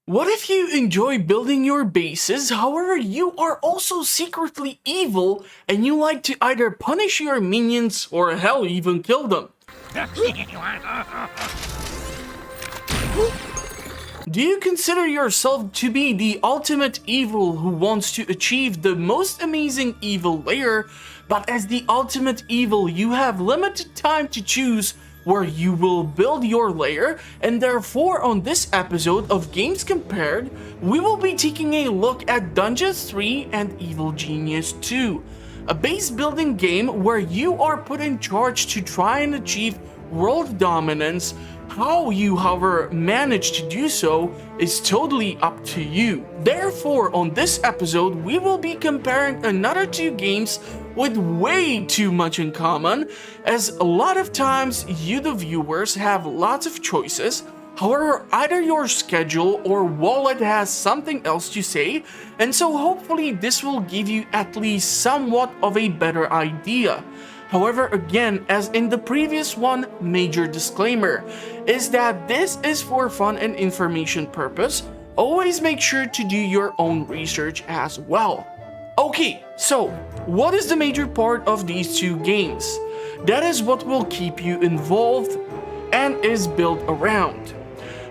What if you enjoy building your bases, however you are also secretly evil and you like to either punish your minions or hell even kill them? Do you consider yourself to be the ultimate evil who wants to achieve the most amazing evil layer, but as the ultimate evil you have limited time to choose where you will build your lair, and therefore on this episode of Games Compared, we will be taking a look at Dungeons 3 and Evil Genius 2, a base building game where you are put in charge to try and achieve world dominance. How you, however, manage to do so is totally up to you. Therefore, on this episode, we will be comparing another two games with way too much in common, as a lot of times you, the viewers, have lots of choices. However, either your schedule or wallet has something else to say, and so hopefully this will give you at least somewhat of a better idea. However, again, as in the previous one, major disclaimer is that this is for fun and information purpose. Always make sure to do your own research as well. Okay, so what is the major part of these two games? That is what will keep you involved and is built around.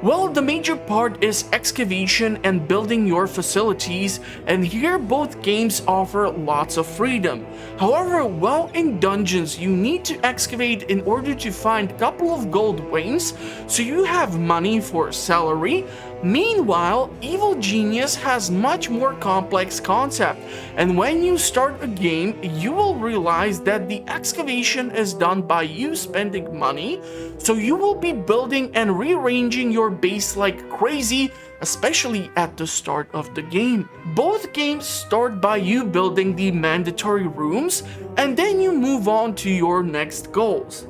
Well, the major part is excavation and building your facilities, and here both games offer lots of freedom. However, while in dungeons you need to excavate in order to find a couple of gold veins, so you have money for salary. Meanwhile, Evil Genius has much more complex concept, and when you start a game, you will realize that the excavation is done by you spending money, so you will be building and rearranging your base like crazy, especially at the start of the game. Both games start by you building the mandatory rooms, and then you move on to your next goals.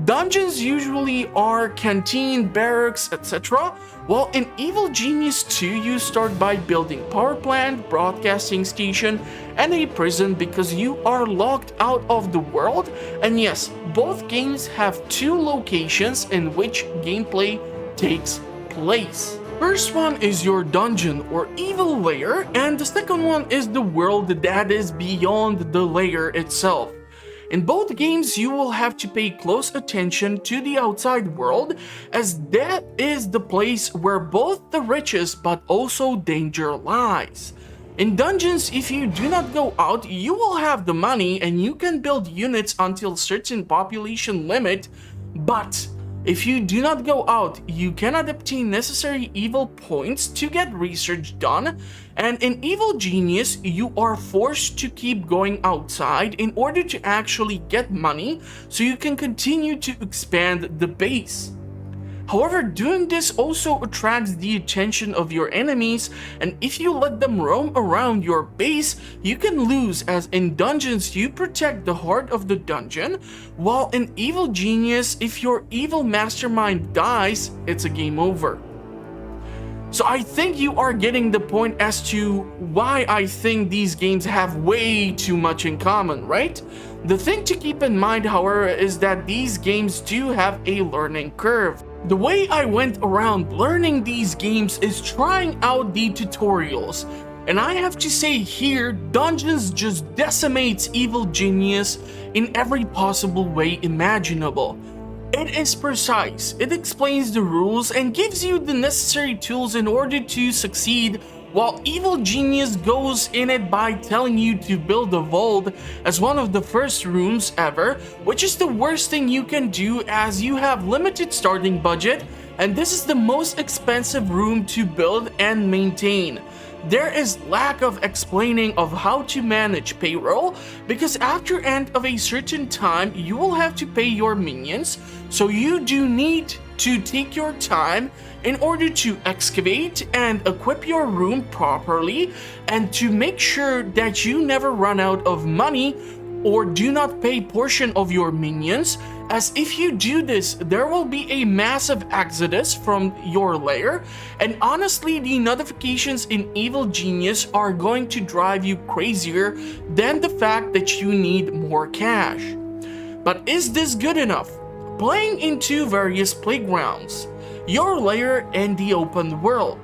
Dungeons usually are canteen, barracks, etc. While in Evil Genius 2 you start by building power plant, broadcasting station, and a prison because you are locked out of the world. And yes, both games have two locations in which gameplay takes place. First one is your dungeon or evil lair, and the second one is the world that is beyond the lair itself. In both games, you will have to pay close attention to the outside world, as that is the place where both the riches but also danger lies. In dungeons, if you do not go out, you will have the money and you can build units until certain population limit, but if you do not go out, you cannot obtain necessary evil points to get research done, and in Evil Genius, you are forced to keep going outside in order to actually get money so you can continue to expand the base. However, doing this also attracts the attention of your enemies, and if you let them roam around your base, you can lose, as in dungeons you protect the heart of the dungeon, while in Evil Genius, if your evil mastermind dies, it's a game over. So I think you are getting the point as to why I think these games have way too much in common, right? The thing to keep in mind, however, is that these games do have a learning curve. The way I went around learning these games is trying out the tutorials, and I have to say here, Dungeons just decimates Evil Genius in every possible way imaginable. It is precise, it explains the rules and gives you the necessary tools in order to succeed, while Evil Genius goes in it by telling you to build a vault as one of the first rooms ever, which is the worst thing you can do as you have limited starting budget, and this is the most expensive room to build and maintain. There is lack of explaining of how to manage payroll, because after end of a certain time you will have to pay your minions, so you do need to take your time in order to excavate and equip your room properly, and to make sure that you never run out of money or do not pay portion of your minions, as if you do this, there will be a massive exodus from your lair, and honestly, the notifications in Evil Genius are going to drive you crazier than the fact that you need more cash. But is this good enough? Playing into various playgrounds, your lair, and the open world.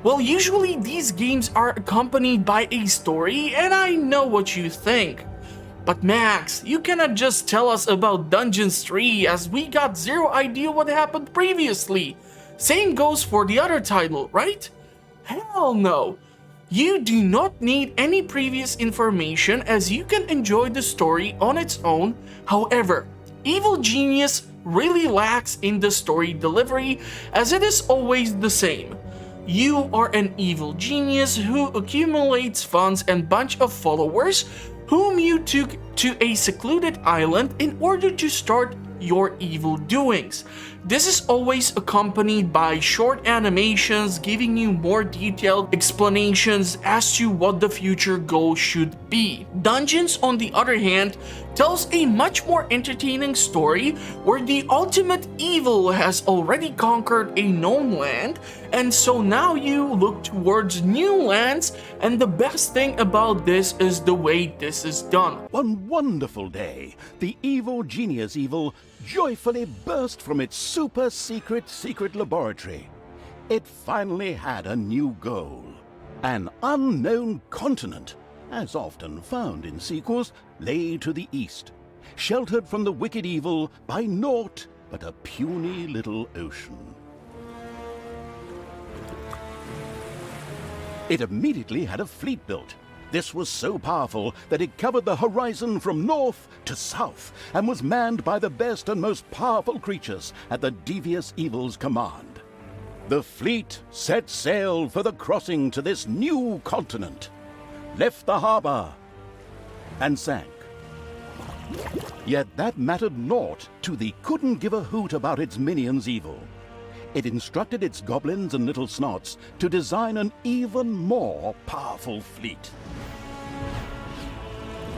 Well, usually these games are accompanied by a story, and I know what you think. But Max, you cannot just tell us about Dungeons 3 as we got zero idea what happened previously. Same goes for the other title, right? Hell no. You do not need any previous information as you can enjoy the story on its own. However, Evil Genius really lacks in the story delivery as it is always the same. You are an evil genius who accumulates funds and bunch of followers whom you took to a secluded island in order to start your evil doings. This is always accompanied by short animations giving you more detailed explanations as to what the future goal should be. Dungeons, on the other hand, tells a much more entertaining story where the ultimate evil has already conquered a known land, and so now you look towards new lands, and the best thing about this is the way this is done. One wonderful day, the evil genius evil joyfully burst from its super secret laboratory. It finally had a new goal. An unknown continent, as often found in sequels, lay to the east, sheltered from the wicked evil by naught but a puny little ocean. It immediately had a fleet built. This was so powerful that it covered the horizon from north to south and was manned by the best and most powerful creatures at the devious evil's command. The fleet set sail for the crossing to this new continent, left the harbor, and sank. Yet that mattered naught to the couldn't give a hoot about its minions' evil. It instructed its goblins and little snots to design an even more powerful fleet.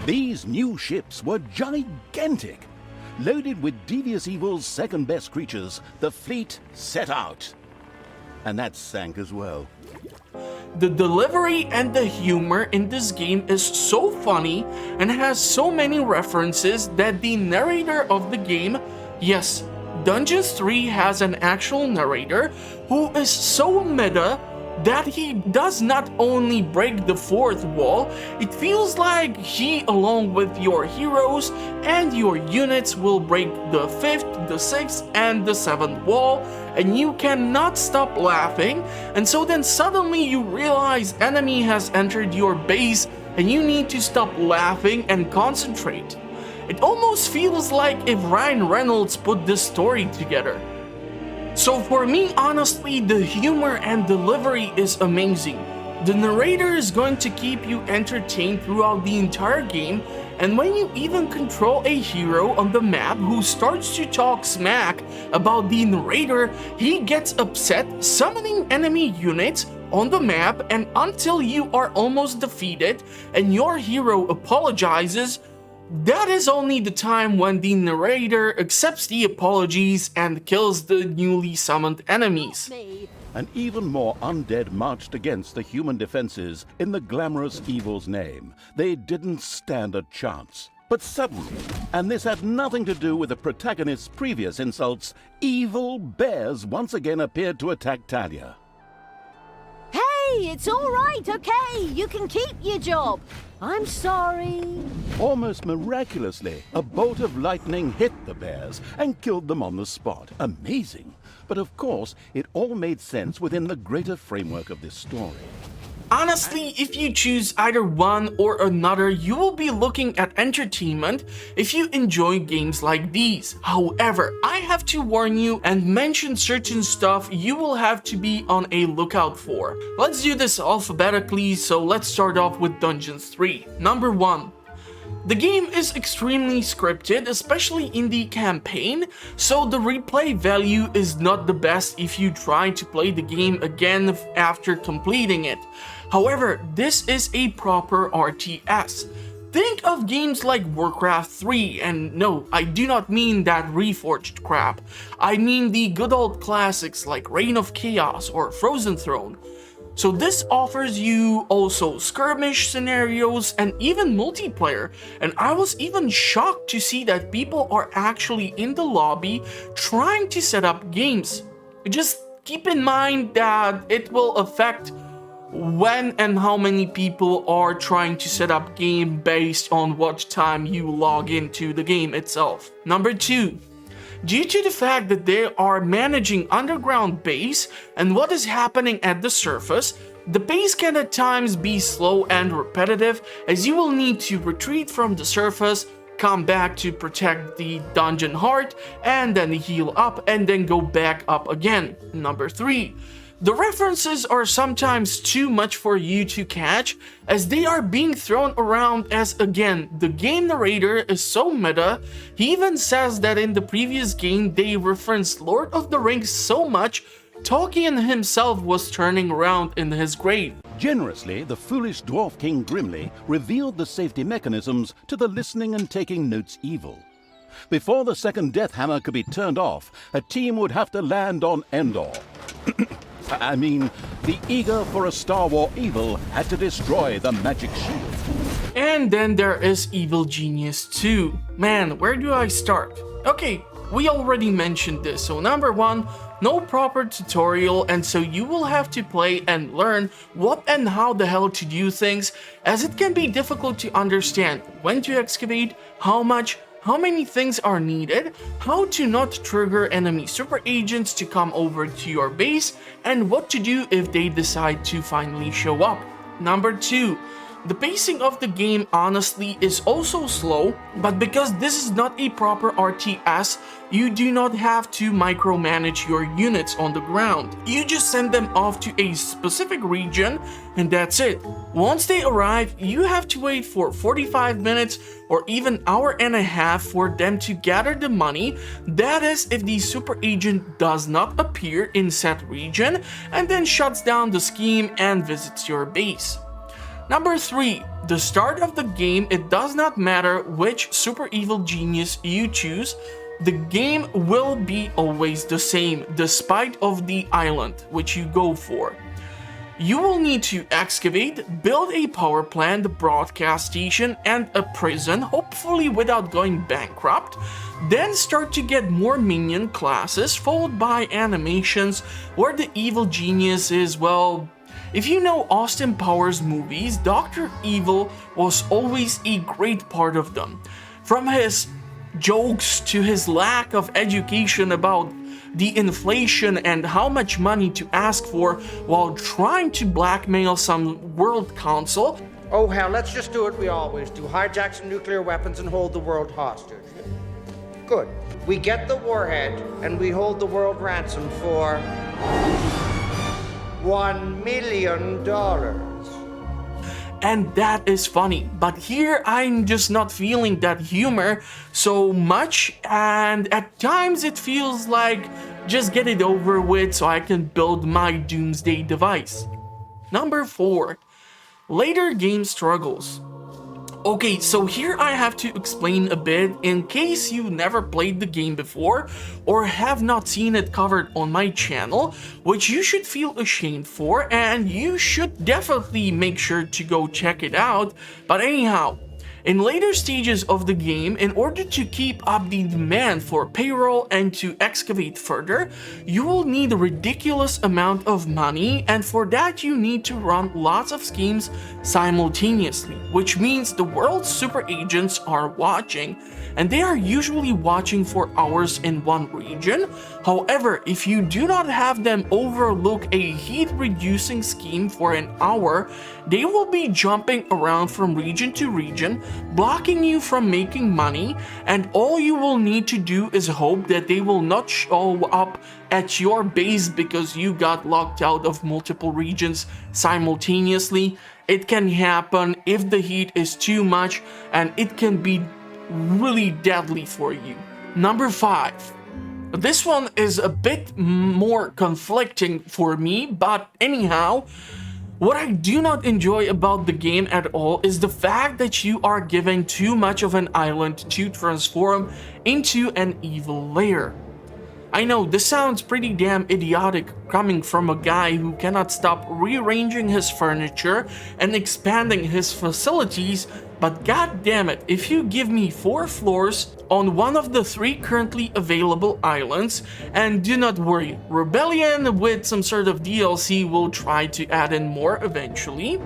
These new ships were gigantic. Loaded with devious evil's second-best creatures, the fleet set out. And that sank as well. The delivery and the humor in this game is so funny and has so many references that the narrator of the game, yes, Dungeons 3 has an actual narrator who is so meta that he does not only break the fourth wall, it feels like he, along with your heroes and your units, will break the fifth, the sixth, and the seventh wall, and you cannot stop laughing, and so then suddenly you realize enemy has entered your base and you need to stop laughing and concentrate. It almost feels like if Ryan Reynolds put this story together. So for me, honestly, the humor and delivery is amazing. The narrator is going to keep you entertained throughout the entire game, and when you even control a hero on the map who starts to talk smack about the narrator, he gets upset, summoning enemy units on the map, and until you are almost defeated and your hero apologizes, that is only the time when the narrator accepts the apologies and kills the newly summoned enemies. And even more undead marched against the human defenses in the glamorous evil's name. They didn't stand a chance. But suddenly, and this had nothing to do with the protagonist's previous insults, evil bears once again appeared to attack Talia. Hey, it's all right, okay? You can keep your job. I'm sorry. Almost miraculously, a bolt of lightning hit the bears and killed them on the spot. Amazing. But of course, it all made sense within the greater framework of this story. Honestly, if you choose either one or another, you will be looking at entertainment if you enjoy games like these. However, I have to warn you and mention certain stuff you will have to be on a lookout for. Let's do this alphabetically, so let's start off with Dungeons 3. Number 1. The game is extremely scripted, especially in the campaign, so the replay value is not the best if you try to play the game again after completing it. However, this is a proper RTS. Think of games like Warcraft 3, and no, I do not mean that reforged crap. I mean the good old classics like Reign of Chaos or Frozen Throne. So this offers you also skirmish scenarios and even multiplayer, and I was even shocked to see that people are actually in the lobby trying to set up games. Just but keep in mind that it will affect when and how many people are trying to set up game based on what time you log into the game itself. Number 2. Due to the fact that they are managing underground base and what is happening at the surface, the pace can at times be slow and repetitive, as you will need to retreat from the surface, come back to protect the dungeon heart, and then heal up and then go back up again. Number 3. The references are sometimes too much for you to catch, as they are being thrown around as, again, the game narrator is so meta. He even says that in the previous game they referenced Lord of the Rings so much, Tolkien himself was turning around in his grave. Generously, the foolish Dwarf King Grimly revealed the safety mechanisms to the listening and taking notes evil. Before the second Death Hammer could be turned off, a team would have to land on Endor. I mean, the eager for a Star War evil had to destroy the magic shield. And then there is Evil Genius 2. Man, where do I start? Okay, we already mentioned this. So number 1, no proper tutorial, and so you will have to play and learn what and how the hell to do things, as it can be difficult to understand when to excavate, how much, how many things are needed, how to not trigger enemy super agents to come over to your base, and what to do if they decide to finally show up. Number 2. The pacing of the game honestly is also slow, but because this is not a proper RTS, you do not have to micromanage your units on the ground. You just send them off to a specific region and that's it. Once they arrive, you have to wait for 45 minutes or even hour and a half for them to gather the money. That is if the super agent does not appear in said region and then shuts down the scheme and visits your base. Number 3. The start of the game, it does not matter which super evil genius you choose, the game will be always the same despite of the island which you go for. You will need to excavate, build a power plant, broadcast station, and a prison, hopefully without going bankrupt, then start to get more minion classes, followed by animations where the evil genius is, well, if you know Austin Powers movies, Dr. Evil was always a great part of them. From his jokes to his lack of education about the inflation and how much money to ask for while trying to blackmail some world council. Oh hell, let's just do what we always do. Hijack some nuclear weapons and hold the world hostage. Good. We get the warhead and we hold the world ransom for $1 million. And that is funny, but here I'm just not feeling that humor so much, and at times it feels like just get it over with so I can build my doomsday device. Number 4. Later game struggles. Okay, so here I have to explain a bit in case you never played the game before or have not seen it covered on my channel, which you should feel ashamed for, and you should definitely make sure to go check it out. But anyhow, in later stages of the game, in order to keep up the demand for payroll and to excavate further, you will need a ridiculous amount of money, and for that you need to run lots of schemes simultaneously, which means the world's super agents are watching, and they are usually watching for hours in one region. However, if you do not have them overlook a heat-reducing scheme for an hour, they will be jumping around from region to region, blocking you from making money, and all you will need to do is hope that they will not show up at your base because you got locked out of multiple regions simultaneously. It can happen if the heat is too much, and it can be really deadly for you. Number 5. This one is a bit more conflicting for me, but anyhow, what I do not enjoy about the game at all is the fact that you are given too much of an island to transform into an evil lair. I know this sounds pretty damn idiotic coming from a guy who cannot stop rearranging his furniture and expanding his facilities but god damn it, if you give me 4 floors on one of the 3 currently available islands, and do not worry, Rebellion with some sort of DLC will try to add in more eventually,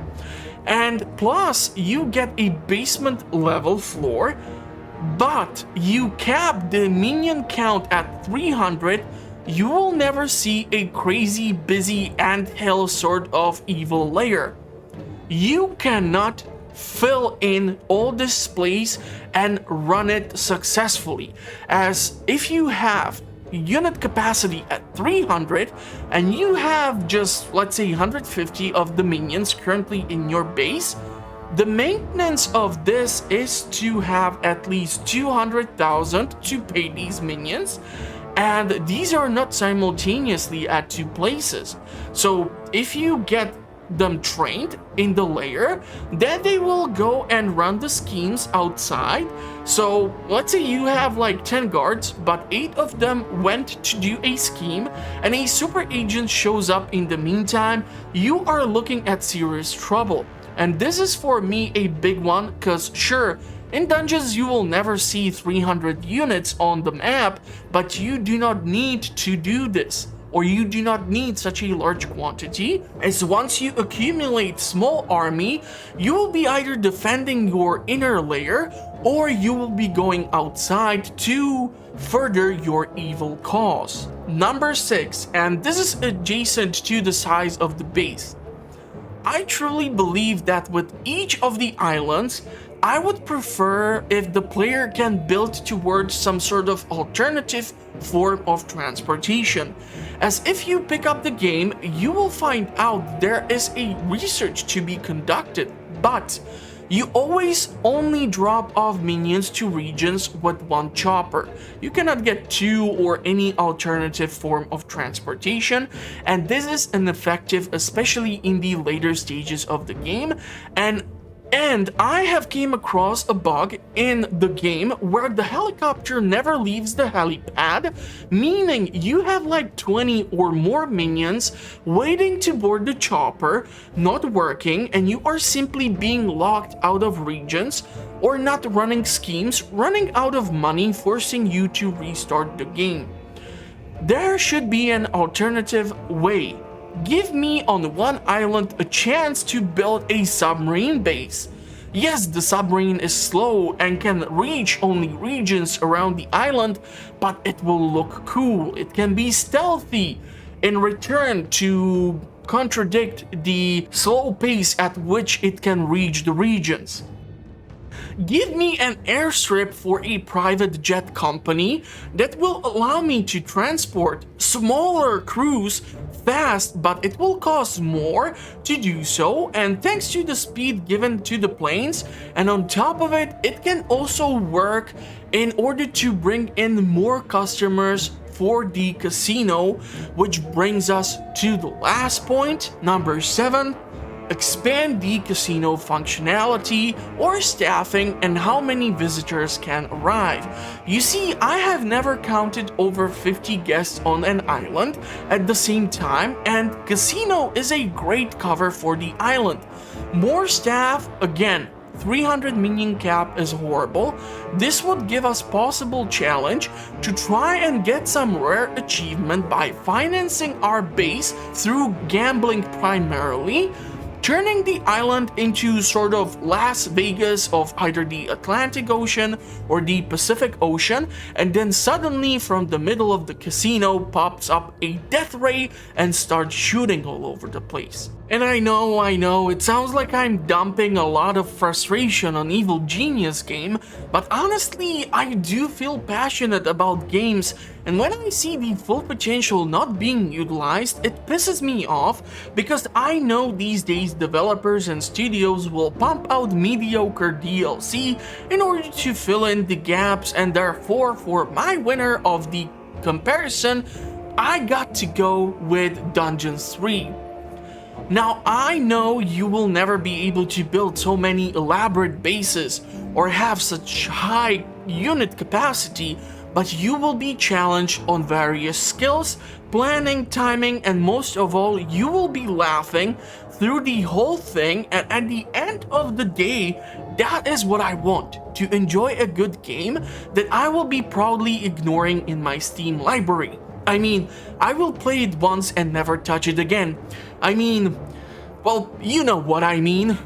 and plus you get a basement level floor, but you cap the minion count at 300, you will never see a crazy busy anthill sort of evil lair. You cannot fill in all this space and run it successfully, as if you have unit capacity at 300 and you have just, let's say, 150 of the minions currently in your base, the maintenance of this is to have at least 200,000 to pay these minions, and these are not simultaneously at 2 places. So if you get them trained in the lair, then they will go and run the schemes outside. So let's say you have like 10 guards, but 8 of them went to do a scheme and a super agent shows up in the meantime, you are looking at serious trouble. And this is for me a big one, because sure, in dungeons you will never see 300 units on the map, but you do not need to do this, or you do not need such a large quantity, as once you accumulate small army, you will be either defending your inner lair, or you will be going outside to further your evil cause. Number 6, and this is adjacent to the size of the base. I truly believe that with each of the islands, I would prefer if the player can build towards some sort of alternative form of transportation. As if you pick up the game, you will find out there is a research to be conducted, but you always only drop off minions to regions with 1 chopper. You cannot get 2 or any alternative form of transportation, and this is ineffective, especially in the later stages of the game. And I have came across a bug in the game where the helicopter never leaves the helipad, meaning you have like 20 or more minions waiting to board the chopper, not working, and you are simply being locked out of regions or not running schemes, running out of money, forcing you to restart the game. There should be an alternative way. Give me on one island a chance to build a submarine base. Yes, the submarine is slow and can reach only regions around the island, but it will look cool. It can be stealthy in return to contradict the slow pace at which it can reach the regions. Give me an airstrip for a private jet company that will allow me to transport smaller crews fast, but it will cost more to do so, and thanks to the speed given to the planes, and on top of it, it can also work in order to bring in more customers for the casino, which brings us to the last point, number 7. Expand the casino functionality or staffing and how many visitors can arrive. You see, I have never counted over 50 guests on an island at the same time, and casino is a great cover for the island. More staff, again, 300 minion cap is horrible. This would give us possible challenge to try and get some rare achievement by financing our base through gambling primarily, turning the island into sort of Las Vegas of either the Atlantic Ocean or the Pacific Ocean, and then suddenly from the middle of the casino pops up a death ray and starts shooting all over the place. And I know, it sounds like I'm dumping a lot of frustration on Evil Genius game, but honestly, I do feel passionate about games, and when I see the full potential not being utilized, it pisses me off, because I know these days developers and studios will pump out mediocre DLC in order to fill in the gaps, and therefore, for my winner of the comparison, I got to go with Dungeons 3. Now, I know you will never be able to build so many elaborate bases or have such high unit capacity but you will be challenged on various skills, planning, timing, and most of all, you will be laughing through the whole thing, and at the end of the day, that is what I want, to enjoy a good game that I will be proudly ignoring in my Steam library. I mean, I will play it once and never touch it again. I mean, well, you know what I mean.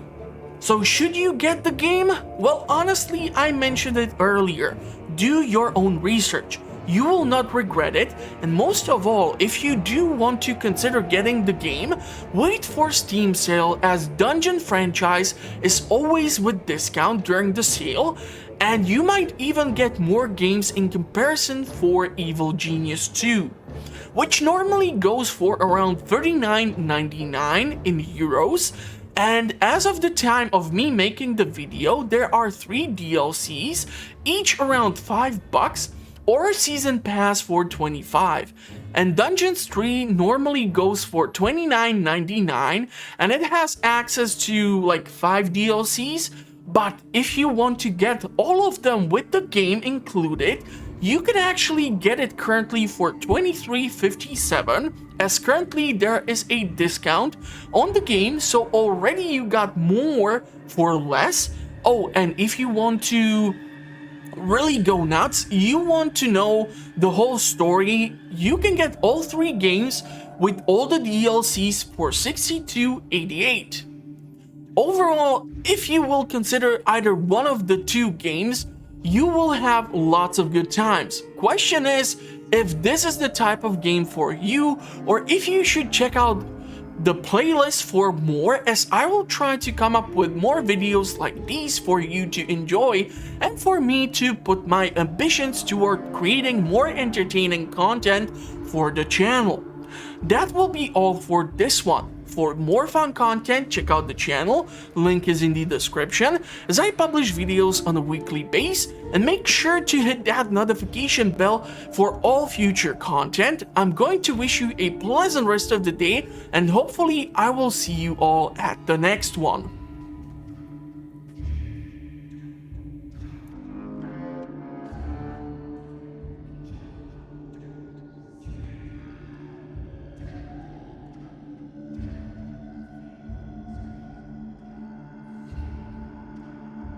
So should you get the game? Well, honestly, I mentioned it earlier. Do your own research. You will not regret it, and most of all, if you do want to consider getting the game, wait for Steam sale, as Dungeon franchise is always with discount during the sale, and you might even get more games in comparison for Evil Genius 2, which normally goes for around €39.99 in euros. And as of the time of me making the video, there are 3 DLCs, each around $5, or a season pass for $25. And Dungeons 3 normally goes for $29.99, and it has access to like 5 DLCs. But if you want to get all of them with the game included, you can actually get it currently for $23.57, as currently there is a discount on the game, so already you got more for less. Oh, and if you want to really go nuts, you want to know the whole story, you can get all 3 games with all the DLCs for $62.88. Overall, if you will consider either one of the 2 games, you will have lots of good times. Question is if this is the type of game for you, or if you should check out the playlist for more, as I will try to come up with more videos like these for you to enjoy, and for me to put my ambitions toward creating more entertaining content for the channel. That will be all for this one. For more fun content, check out the channel, link is in the description, as I publish videos on a weekly basis, and make sure to hit that notification bell for all future content. I'm going to wish you a pleasant rest of the day, and hopefully I will see you all at the next one.